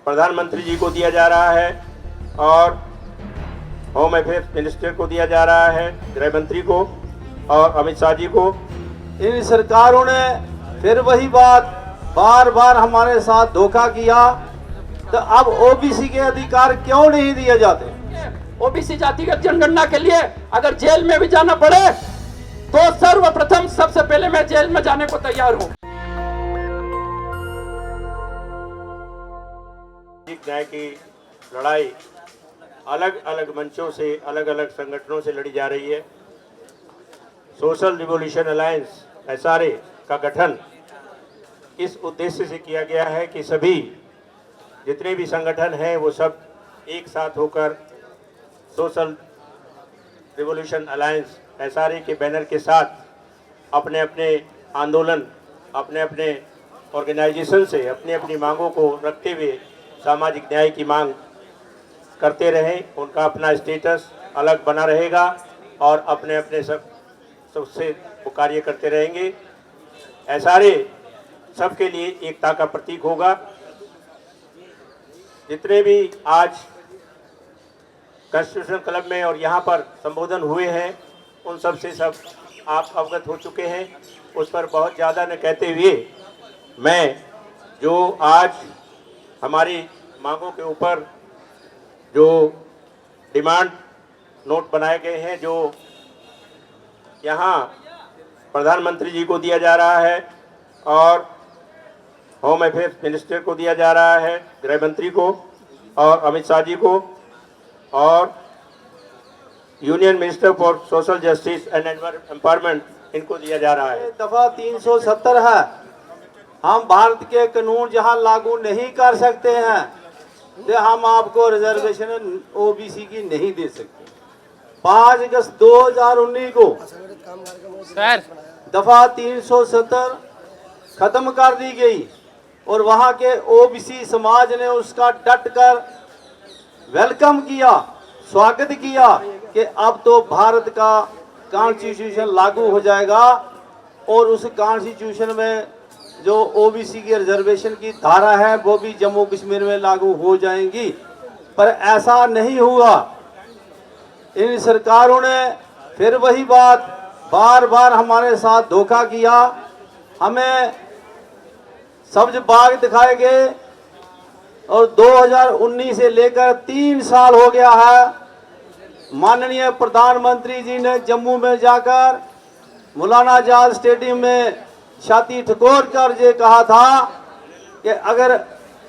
प्रधानमंत्री जी को दिया जा रहा है और होम अफेयर्स मिनिस्टर को दिया जा रहा है, गृह मंत्री को और अमित शाह जी को। इन सरकारों ने फिर वही बात बार बार हमारे साथ धोखा किया। तो अब ओबीसी के अधिकार क्यों नहीं दिए जाते? ओबीसी जातिगत जनगणना के लिए अगर जेल में भी जाना पड़े तो सर्वप्रथम सबसे पहले मैं जेल में जाने को तैयार हूं। न्याय की लड़ाई अलग अलग मंचों से, अलग अलग संगठनों से लड़ी जा रही है। सोशल रिवॉल्यूशन अलायंस SRA का गठन इस उद्देश्य से किया गया है कि सभी जितने भी संगठन हैं वो सब एक साथ होकर सोशल रिवॉल्यूशन अलायंस SRA के बैनर के साथ अपने अपने आंदोलन, अपने अपने ऑर्गेनाइजेशन से अपनी अपनी मांगों को रखते हुए सामाजिक न्याय की मांग करते रहें। उनका अपना स्टेटस अलग बना रहेगा और अपने अपने सबसे वो कार्य करते रहेंगे। SRA सबके लिए एकता का प्रतीक होगा। जितने भी आज कॉन्स्टिट्यूशन क्लब में और यहाँ पर संबोधन हुए हैं उन सब से सब आप अवगत हो चुके हैं। उस पर बहुत ज़्यादा न कहते हुए मैं जो आज हमारी मांगों के ऊपर जो डिमांड नोट बनाए गए हैं, जो यहाँ प्रधानमंत्री जी को दिया जा रहा है और होम अफेयर्स मिनिस्टर को दिया जा रहा है, गृह मंत्री को और अमित शाह जी को और union minister for social justice and empowerment, इनको दिया जा रहा है। दफा 370 है। हम भारत के कानून जहां लागू नहीं कर सकते हैं तो हम आपको रिजर्वेशन ओबीसी की नहीं दे सकते। 5 अगस्त 2019 को सर दफा 370 खत्म कर दी गई और वहां के ओबीसी समाज ने उसका डट कर वेलकम किया, स्वागत किया कि अब तो भारत का कॉन्स्टिट्यूशन लागू हो जाएगा और उस कॉन्स्टिट्यूशन में जो ओबीसी की रिजर्वेशन की धारा है वो भी जम्मू कश्मीर में लागू हो जाएंगी। पर ऐसा नहीं हुआ। इन सरकारों ने फिर वही बात बार बार हमारे साथ धोखा किया। हमें सब्ज बाग दिखाए गए और 2019 से लेकर 3 साल हो गया है। माननीय प्रधानमंत्री जी ने जम्मू में जाकर मौलाना आजाद स्टेडियम में छाती ठिठोर कर ये कहा था कि अगर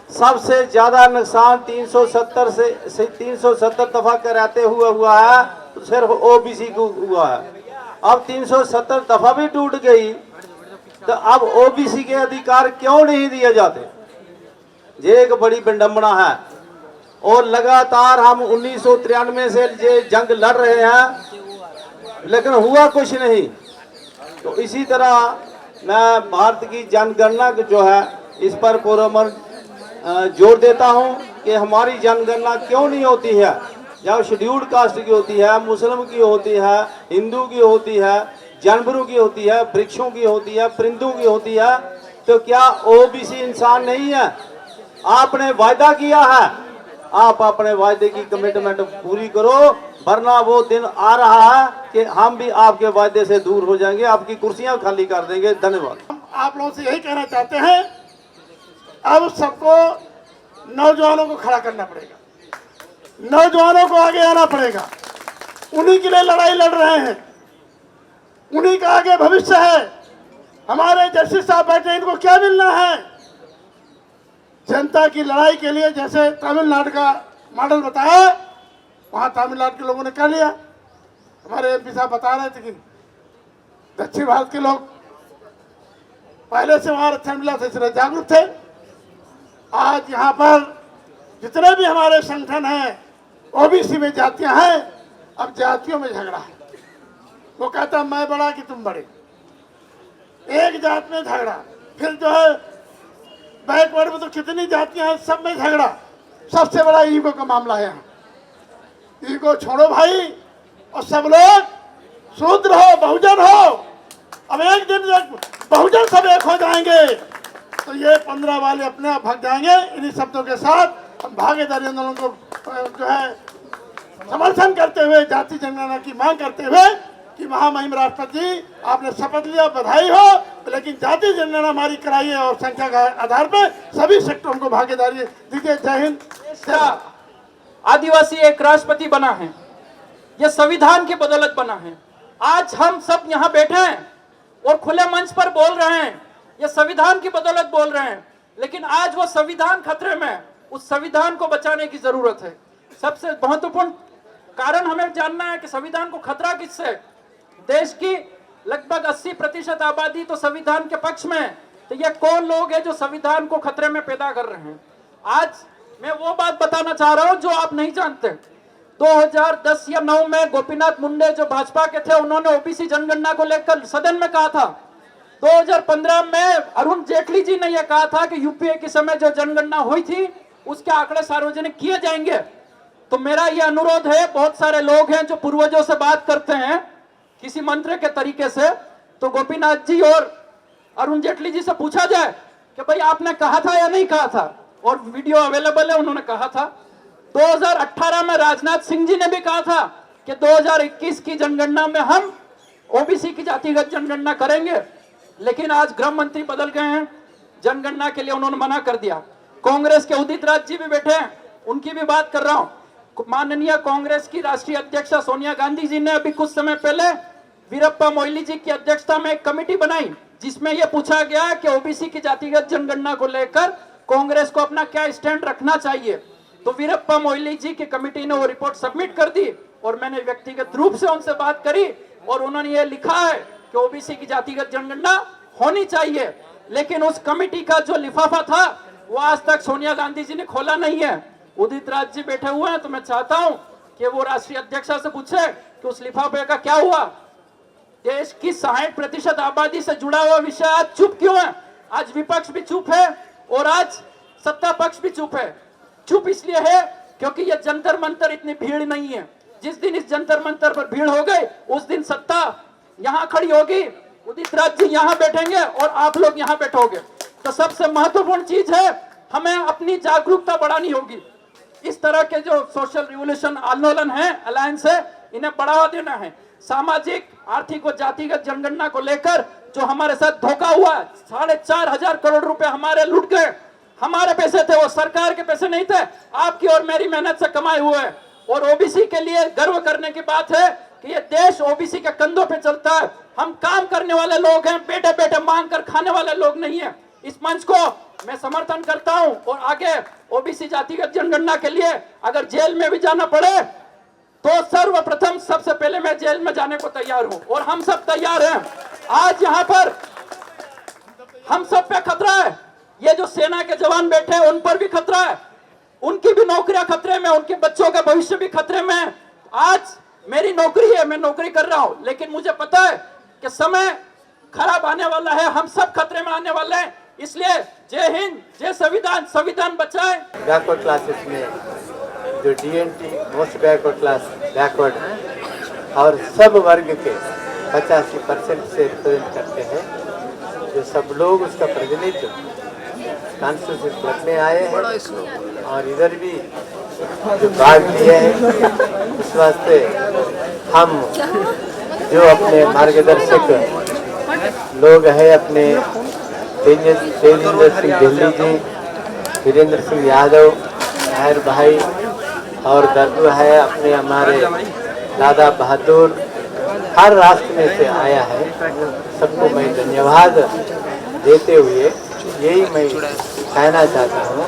सबसे ज्यादा नुकसान 370 से 370 दफा कराते हुए हुआ है तो सिर्फ ओबीसी को हुआ है। अब 370 दफा भी टूट गई तो अब ओबीसी के अधिकार क्यों नहीं दिए जाते? ये एक बड़ी विडंबना है। और लगातार हम 1993 से ये जंग लड़ रहे हैं लेकिन हुआ कुछ नहीं। तो इसी तरह मैं भारत की जनगणना जो है इस पर पूरा जोर देता हूं कि हमारी जनगणना क्यों नहीं होती है। जब शेड्यूल्ड कास्ट की होती है, मुस्लिम की होती है, हिंदू की होती है, जानवरों की होती है, वृक्षों की होती है, परिंदों की होती है, तो क्या ओबीसी इंसान नहीं है? आपने वायदा किया है, आप अपने वायदे की कमिटमेंट पूरी करो, वरना वो दिन आ रहा है कि हम भी आपके वायदे से दूर हो जाएंगे, आपकी कुर्सियां खाली कर देंगे। धन्यवाद। आप लोगों से यही कहना चाहते हैं, अब सबको नौजवानों को खड़ा करना पड़ेगा, नौजवानों को आगे आना पड़ेगा। उन्हीं के लिए लड़ाई लड़ रहे हैं, उन्हीं का आगे भविष्य है। हमारे जस्टिस साहब बैठे, इनको क्या मिलना है? जनता की लड़ाई के लिए जैसे तमिलनाडु का मॉडल बताया, वहां तमिलनाडु के लोगों ने कर लिया। हमारे एमपी साहब बता रहे थे कि दक्षिण भारत के लोग पहले से वहां रक्षा मिला था, इसलिए जागरूक थे। आज यहाँ पर जितने भी हमारे संगठन हैं, ओबीसी में जातियां हैं, अब जातियों में झगड़ा है। वो कहता मैं बड़ा कि तुम बड़े, एक जात में झगड़ा। फिर जो है बैकवर्ड में तो कितनी जातियां हैं, सब में झगड़ा। सबसे बड़ा ईगो का मामला है यहाँ। ईगो छोड़ो भाई, और सब लोग शूद्र हो, बहुजन हो। अब एक दिन बहुजन सब एक हो जाएंगे तो ये 15 वाले अपने आप भाग जाएंगे। इन्हीं शब्दों के साथ हम भागीदारी आंदोलन को जो है समर्थन करते हुए, जाति जनगणना की मांग करते हुए कि महामहिम राष्ट्रपति जी आपने शपथ लिया, बधाई हो, लेकिन जाति जनगणना हमारी कराइए और संख्या के आधार पर सभी सेक्टरों को भागीदारी दीजिए। जय हिंद। आदिवासी एक राष्ट्रपति बना है, ये संविधान की बदौलत बना है। आज हम सब यहाँ बैठे हैं और खुले मंच पर बोल रहे हैं, ये संविधान की बदौलत बोल रहे हैं, लेकिन आज वो संविधान खतरे में है। उस संविधान को बचाने की जरूरत है। सबसे महत्वपूर्ण कारण हमें जानना है कि संविधान को खतरा किससे। देश की लगभग 80% आबादी तो संविधान के पक्ष में है, तो ये कौन लोग हैं जो संविधान को खतरे में पैदा कर रहे हैं। आज मैं वो बात बताना चाह रहा हूं जो आप नहीं जानते। 2010 या 9 में गोपीनाथ मुंडे जो भाजपा के थे, उन्होंने ओबीसी जनगणना को लेकर सदन में कहा था। 2015 में अरुण जेटली जी ने यह कहा था कि यूपीए के समय जो जनगणना हुई थी उसके आंकड़े सार्वजनिक किए जाएंगे। तो मेरा यह अनुरोध है, बहुत सारे लोग हैं जो पूर्वजों से बात करते हैं किसी मंत्र के तरीके से, तो गोपीनाथ जी और अरुण जेटली जी से पूछा जाए कि भाई आपने कहा था या नहीं कहा था, और वीडियो अवेलेबल है, उन्होंने कहा था। 2018 में राजनाथ सिंह जी ने भी कहा था कि 2021 की जनगणना में हम ओबीसी की जातिगत जनगणना करेंगे, लेकिन आज गृह मंत्री बदल गए हैं, जनगणना के लिए उन्होंने मना कर दिया। कांग्रेस के उदित राज जी भी बैठे हैं, उनकी भी बात कर रहा हूं। माननीय कांग्रेस की राष्ट्रीय अध्यक्षा सोनिया गांधी जी ने अभी कुछ समय पहले वीरप्पा मोइली जी की अध्यक्षता में एक कमेटी बनाई, जिसमें यह पूछा गया कि ओबीसी की जातिगत जनगणना को लेकर कांग्रेस को अपना क्या स्टैंड रखना चाहिए। तो वीरप्पा मोइली जी की कमेटी ने वो रिपोर्ट सबमिट कर दी और मैंने व्यक्तिगत रूप से उनसे बात करी और उन्होंने ये लिखा है कि ओबीसी की जातिगत जनगणना होनी चाहिए। लेकिन उस कमेटी का जो लिफाफा था वो आज तक सोनिया गांधी जी ने खोला नहीं है। उदित राज जी बैठे हुए हैं, तो मैं चाहता हूं कि वो राष्ट्रीय अध्यक्षा से पूछे कि उस लिफाफे का क्या हुआ। देश की 60% आबादी से जुड़ा हुआ विषय आज चुप क्यों है। आज विपक्ष भी चुप है और आज सत्ता पक्ष भी चुप है। चुप इसलिए है क्योंकि ये जंतर मंतर इतनी भीड़ नहीं है। जिस दिन इस जंतर मंतर पर भीड़ हो गई उस दिन सत्ता यहाँ खड़ी होगी, उदित राज जी यहाँ बैठेंगे और आप लोग यहाँ बैठोगे। तो सबसे महत्वपूर्ण चीज है, हमें अपनी जागरूकता बढ़ानी होगी। इस तरह के जो सोशल रिवोल्यूशन आंदोलन है, अलायंस है, इन्हें बढ़ावा देना है। सामाजिक, आर्थिक और जातिगत जनगणना को लेकर जो हमारे साथ धोखा हुआ, 4,500 करोड़ रुपए हमारे लूट गए। हमारे पैसे थे, वो सरकार के पैसे नहीं थे, आपकी और मेरी मेहनत से कमाए हुए। और ओबीसी के लिए गर्व करने की बात है कि ये देश ओबीसी के कंधों पे चलता है। हम काम करने वाले लोग हैं, बेटे बेटे मांग कर खाने वाले लोग नहीं है। इस मंच को मैं समर्थन करता हूं और आगे ओबीसी जातिगत जनगणना के लिए अगर जेल में भी जाना पड़े तो सर्वप्रथम सबसे पहले मैं जेल में जाने को तैयार हूं और हम सब तैयार हैं। आज यहां पर हम सब पे खतरा है। ये जो सेना के जवान बैठे हैं उन पर भी खतरा है, उनकी भी नौकरियां खतरे में, उनके बच्चों का भविष्य भी खतरे में है। आज मेरी नौकरी है, मैं नौकरी कर रहा हूं, लेकिन मुझे पता है कि समय खराब आने वाला है, हम सब खतरे में आने वाले हैं। इसलिए जय हिंद, जय संविधान, संविधान बचाए। बैकवर्ड क्लासेस में जो DNT most backward class backward और सब वर्ग के 85% से रिप्रेजेंट करते हैं, जो सब लोग उसका प्रतिनिधित्व कॉन्स्टिट्यूशन क्लब में आए हैं और इधर भी जो भाग लिए हैं। इस वास्ते हम जो अपने मार्गदर्शक लोग हैं, अपने तेजेंद्र सिंह दिल्ली जी, वीरेंद्र सिंह यादव, महर भाई और दर्दू है, अपने हमारे दादा बहादुर, हर राष्ट्र में से आया है। सबको मैं धन्यवाद देते हुए यही मैं कहना चाहता हूँ,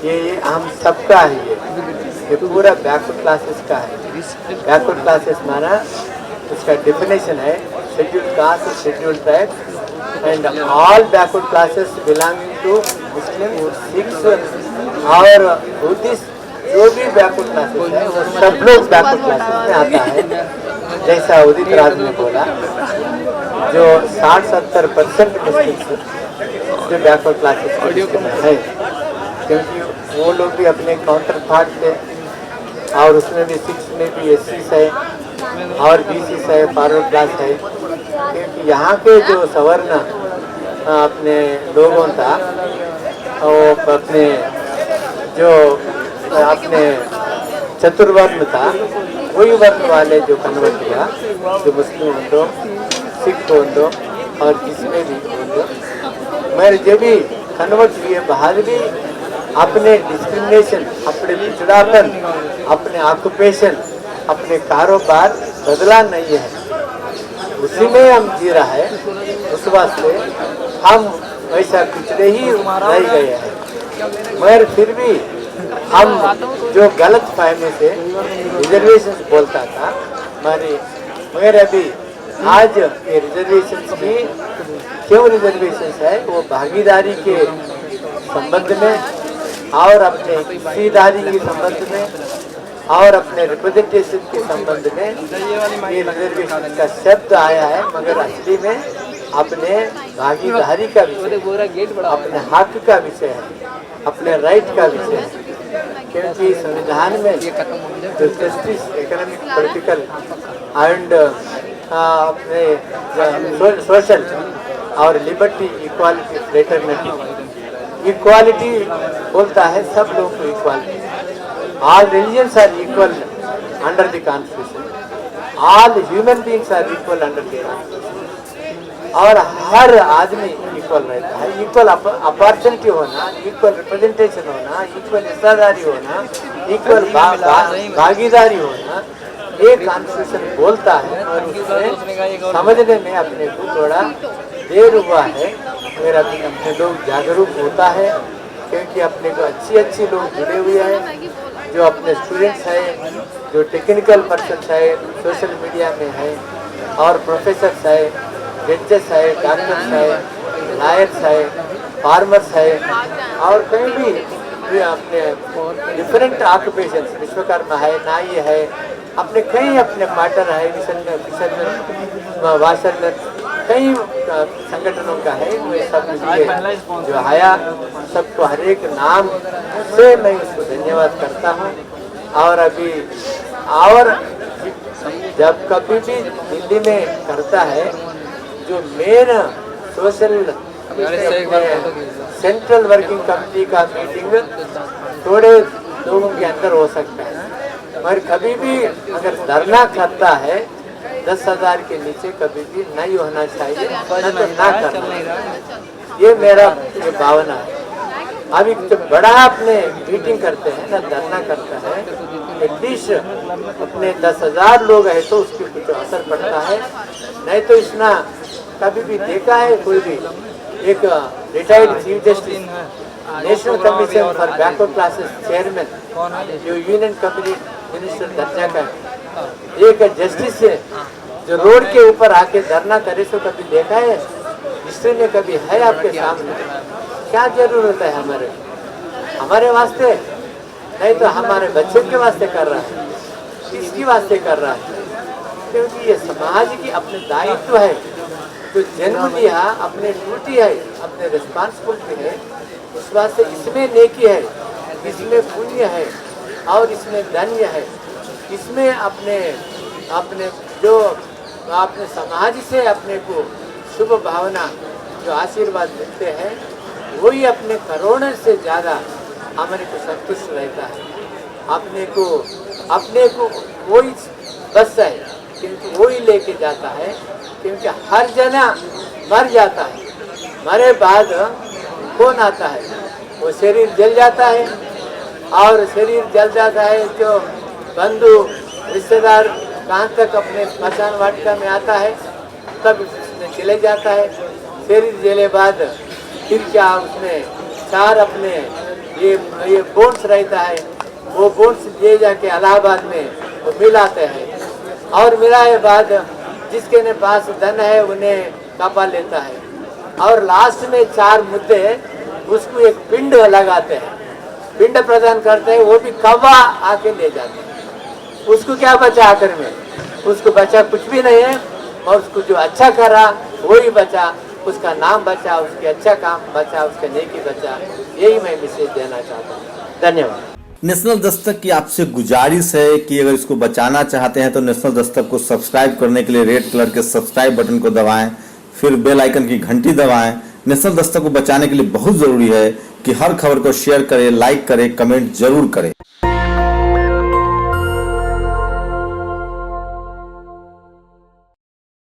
ये हम सबका है, ये पूरा बैकवर्ड क्लासेस का है। बैकवर्ड क्लासेस माना उसका डेफिनेशन है scheduled caste, scheduled tribe and all backward classes belonging to Muslim, Sikhs और Buddhist, जो भी बैकवर्ड क्लासेस है वो सब लोग बैकवर्ड क्लासेस में आता है। जैसा उदित राज ने बोला, जो 60-70% मुस्लिम जो बैकवर्ड क्लासेस में है, क्योंकि वो लोग भी अपने काउंटर पार्ट थे और उसमें भी सिक्स में भी एससीस है और बीसीस है, फॉरवर्ड क्लास है। क्योंकि यहाँ के जो सवर्ण अपने लोगों था और अपने जो अपने चतुर्वर्ण था वही वर्ण वाले जो कन्वर्ट किया, जो मुस्लिम हो, सिख हो और किसमें भी हो, मगर जब भी कन्वर्ट हुए बाद भी अपने डिस्क्रिमिनेशन, अपने पिछड़ापन, अपने ऑक्यूपेशन, अपने कारोबार बदला नहीं है, उसी में हम जी रहा है। उस वास्ते हम वैसा पिछड़े ही रह गए हैं, मगर फिर भी हम जो गलत फहमी से रिजर्वेशन बोलता था मगर अभी आज ये रिजर्वेशन की क्यों रिजर्वेशन है, वो भागीदारी के संबंध में और अपने हिस्सेदारी के संबंध में और अपने रिप्रेजेंटेशन के संबंध में ये रिजर्वेशन का शब्द आया है, मगर असली में अपने भागीदारी का विषय, अपने हक का विषय है, अपने राइट का विषय है। क्योंकि संविधान में जो जस्टिस, इकोनॉमिक, पॉलिटिकल एंड अपने सोशल और लिबर्टी, इक्वालिटी, फ्रेटर्निटी, इक्वालिटी बोलता है सब लोगों को equality, all religions are equal under the constitution, all human beings are equal under the constitution, और हर आदमी इक्वल रहता है, इक्वल अपॉर्चुनिटी होना, इक्वल रिप्रेजेंटेशन होना, इक्वल हिस्सेदारी होना, इक्वल भागीदारी होना, ये कॉन्स्टिट्यूशन बोलता है। और उसमें समझने में अपने को थोड़ा देर हुआ है, मगर अभी अपने लोग जागरूक होता है, क्योंकि अपने को अच्छी लोग जुड़े हुए हैं, जो अपने स्टूडेंट्स हैं, जो टेक्निकल पर्सन है, सोशल मीडिया में है, और प्रोफेसर्स है, जजेस है, डॉक्टर्स है, लॉयर्स है, फार्मर्स है, और कहीं भी अपने डिफरेंट ऑक्यूपेशन, विश्वकर्मा है, नाई है, अपने कई अपने पार्टनर है, फिशरमैन, वाशरमैन, कई संगठनों का है, वो सब मिलके जो आया, सबको हर एक नाम से मैं उसको धन्यवाद करता हूँ। और अभी और जब कभी भी दिल्ली में करता है जो main social central working committee का मीटिंग थोड़े लोगों के अंदर हो सकता है, मगर कभी भी अगर धरना करता है 10,000 के नीचे कभी भी नहीं होना चाहिए, न तो ना करना, ये मेरा ये भावना है। अभी तो बड़ा अपने मीटिंग करते हैं ना, धरना करता है, एटलीस्ट अपने 10,000 लोग है तो उसके कुछ असर पड़ता है, नहीं तो इसना कभी भी देखा है कोई भी एक retired chief justice, national commission for backward classes chairman, जो यूनियन कैबिनेट मिनिस्टर दर्जा का है, एक जस्टिस से जो रोड के ऊपर आके धरना करे तो कभी देखा है हिस्ट्री में, कभी है आपके सामने? क्या जरूरत है हमारे वास्ते? नहीं तो हमारे बच्चे के वास्ते कर रहा है, किसकी वास्ते कर रहा है? क्योंकि ये समाज की अपने दायित्व है, जो जन्म लिया अपने ड्यूटी है, अपने रिस्पॉन्सिबिलिटी है, उस वास्ते इसमें नेकी है, इसमें पुण्य है और इसमें धन्य है, इसमें अपने जो अपने समाज से अपने को शुभ भावना जो आशीर्वाद मिलते हैं, वही अपने करोड़ों से ज़्यादा हमारे को संतुष्ट रहता है। अपने को वही बस है, क्योंकि वही लेके जाता है, क्योंकि हर जना मर जाता है, मरे बाद कौन आता है? वो शरीर जल जाता है, और शरीर जल जाता है जो बंधु रिश्तेदार कहाँ तक अपने स्मशान वाटिका में आता है, तब उसमें चले जाता है। शरीर जले बाद फिर क्या उसमें चार अपने ये बोन्स रहता है, वो बोन्स ले जाके इलाहाबाद में वो मिलाते हैं, और मिलाए बाद जिसके ने पास धन है उन्हें कपा लेता है, और लास्ट में 4 मुद्दे उसको एक पिंड लगाते हैं, पिंड प्रदान करते हैं, वो भी कौवा आके ले जाते हैं। उसको क्या बचा आखिर में? उसको बचा कुछ भी नहीं है, और उसको जो अच्छा करा वही बचा, उसका नाम बचा, उसके अच्छा काम बचा, उसका नेकी बचा। यही मैं मैसेज देना चाहता हूँ। धन्यवाद। नेशनल दस्तक की आपसे गुजारिश है कि अगर इसको बचाना चाहते हैं तो नेशनल दस्तक को सब्सक्राइब करने के लिए रेड कलर के सब्सक्राइब बटन को दबाएं, फिर बेल आइकन की घंटी दबाएं, नेशनल दस्तक को बचाने के लिए बहुत जरूरी है कि हर खबर को शेयर करें, लाइक करें, कमेंट जरूर करें।